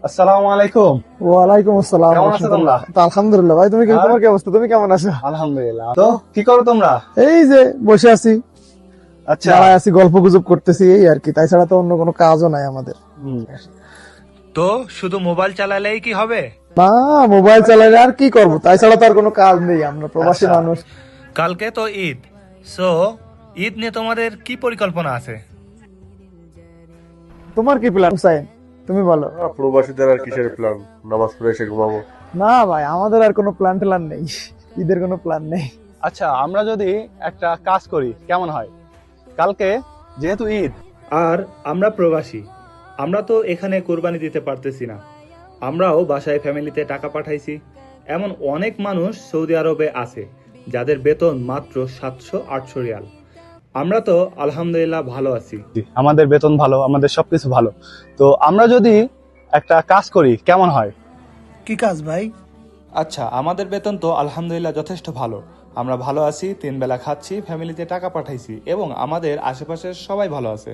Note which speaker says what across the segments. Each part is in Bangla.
Speaker 1: আসসালামু আলাইকুম।
Speaker 2: ওয়ালাইকুম আসসালাম।
Speaker 1: কেমন আছো তোমরা?
Speaker 2: তো আলহামদুলিল্লাহ ভাই, তুমি তোমার কি অবস্থা, তুমি কেমন আছো?
Speaker 1: আলহামদুলিল্লাহ। তো কি করো তোমরা?
Speaker 2: এই যে বসে আছি,
Speaker 1: আচ্ছা।
Speaker 2: দাঁড়ায় আছি, গল্প গুজব করতেছি, এই আর কি। তাই ছাড়া তো অন্য কোনো কাজও নাই আমাদের।
Speaker 3: তো শুধু মোবাইল চালালেই কি হবে?
Speaker 2: না, মোবাইল চালালে আর কি করব, তাই ছাড়া তো আর কোনো কাজ নেই, আমরা প্রবাসী
Speaker 1: আচ্ছা।
Speaker 2: মানুষ।
Speaker 3: কালকে তো ঈদ, সো ঈদ নিয়ে তোমাদের কি পরিকল্পনা আছে?
Speaker 2: তোমার কি প্ল্যান হুসাইন, তুমি বলো।
Speaker 4: প্রবাসীদের আর কিসের প্ল্যান? নামাজ পড়ে এসে ঘুমাবো।
Speaker 2: না ভাই, আমাদের আর কোনো প্ল্যান ট্যান নেই, ঈদের কোনো প্ল্যান নেই।
Speaker 1: আচ্ছা, আমরা যদি একটা কাজ করি কেমন হয়? কালকে যেহেতু ঈদ,
Speaker 3: আর আমরা প্রবাসী, আমরা তো এখানে কোরবানি দিতে পারতেছি না। আমরাও বাসায় ফ্যামিলিতে টাকা পাঠাইছি। এমন অনেক মানুষ সৌদি আরবে আছে যাদের বেতন মাত্র 700-800 রিয়াল। আমরা তো আলহামদুলিল্লাহ ভালো আছি।
Speaker 1: আমাদের বেতন ভালো, আমাদের সবকিছু ভালো। তো আমরা যদি একটা কাজ করি কেমন হয়?
Speaker 2: কি কাজ ভাই?
Speaker 3: আচ্ছা, আমাদের বেতন তো আলহামদুলিল্লাহ যথেষ্ট ভালো। আমরা ভালো আছি, 3 বেলা খাচ্ছি, ফ্যামিলিতে টাকা পাঠাইছি এবং আমাদের আশেপাশের সবাই ভালো আছে।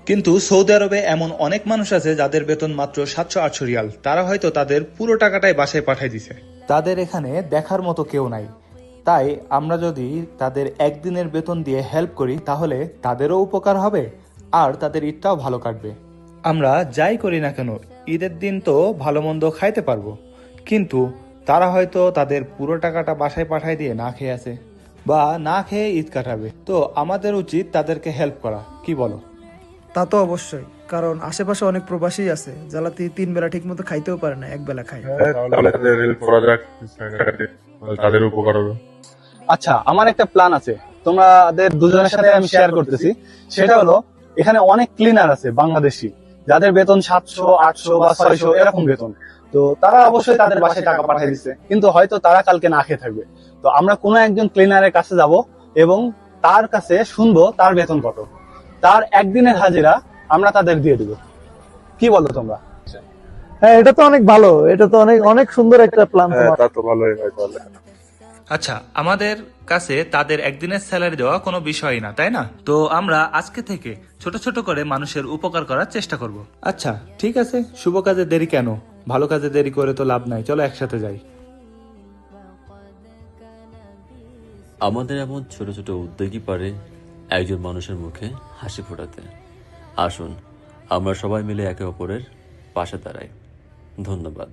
Speaker 3: কিন্তু সৌদি আরবে এমন অনেক মানুষ আছে যাদের বেতন মাত্র 700-800 রিয়াল। তারা হয়তো তাদের পুরো টাকাটাই বাসায় পাঠাই দিছে। তাদের এখানে দেখার মতো কেউ নাই। তাই আমরা যদি তাদের একদিনের বেতন দিয়ে হেল্প করি তাহলে তাদেরও উপকার হবে আর তাদের ঈদটাও ভালো কাটবে। আমরা যাই করি না কেন ঈদের দিন তো ভালো মন্দ খাইতে পারবো, কিন্তু তারা হয়তো তাদের পুরো টাকাটা বাসায় পাঠায় দিয়ে না খেয়ে আছে বা না খেয়ে ঈদ কাটাবে। তো আমাদের উচিত তাদেরকে হেল্প করা, কি বলো?
Speaker 2: তা তো অবশ্যই, কারণ আশেপাশে অনেক প্রবাসী আছে যারা 3 বেলা ঠিক মতো খাইতেও পারে না, এক বেলা খায়।
Speaker 4: তাহলে তাদের হেল্প করা যাক, তাদের উপকার হবে।
Speaker 1: আচ্ছা, আমার একটা প্ল্যান আছে, তোমাদের দুজনের সাথে আমি শেয়ার করতেছি। সেটা হলো, এখানে অনেক ক্লিনার আছে বাংলাদেশি যাদের বেতন 700-800 বা 600 এরকম বেতন। তো তারা অবশ্যই তাদের বাসায় টাকা পাঠিয়ে দিচ্ছে, কিন্তু হয়তো তারা কালকে না খেয়ে থাকবে। তো আমরা কোনো একজন ক্লিনারের কাছে যাব এবং তার কাছে শুনবো তার বেতন কত, তার একদিনের হাজিরা আমরা তাদের দিয়ে দিব। কি বলো তোমরা?
Speaker 2: হ্যাঁ, এটা তো অনেক ভালো, এটা তো অনেক অনেক সুন্দর একটা প্ল্যান
Speaker 4: হ্যাঁ,
Speaker 2: তোমার।
Speaker 4: তা তো ভালোই হয় তাহলে।
Speaker 3: আচ্ছা, আমাদের কাছে তাদের একদিনের স্যালারি দেওয়া কোনো বিষয় না, তাই না? তো আমরা আজকে থেকে ছোট ছোট করে মানুষের উপকার করার চেষ্টা করব। আচ্ছা ঠিক আছে, শুভ কাজে দেরি কেন, ভালো কাজে দেরি করে তো লাভ নাই, চলো একসাথে যাই।
Speaker 5: আমাদের এমন ছোট ছোট উদ্যোগই পারে একজন মানুষের মুখে হাসি ফোটাতে। আসুন আমরা সবাই মিলে একে অপরের পাশে দাঁড়াই। ধন্যবাদ।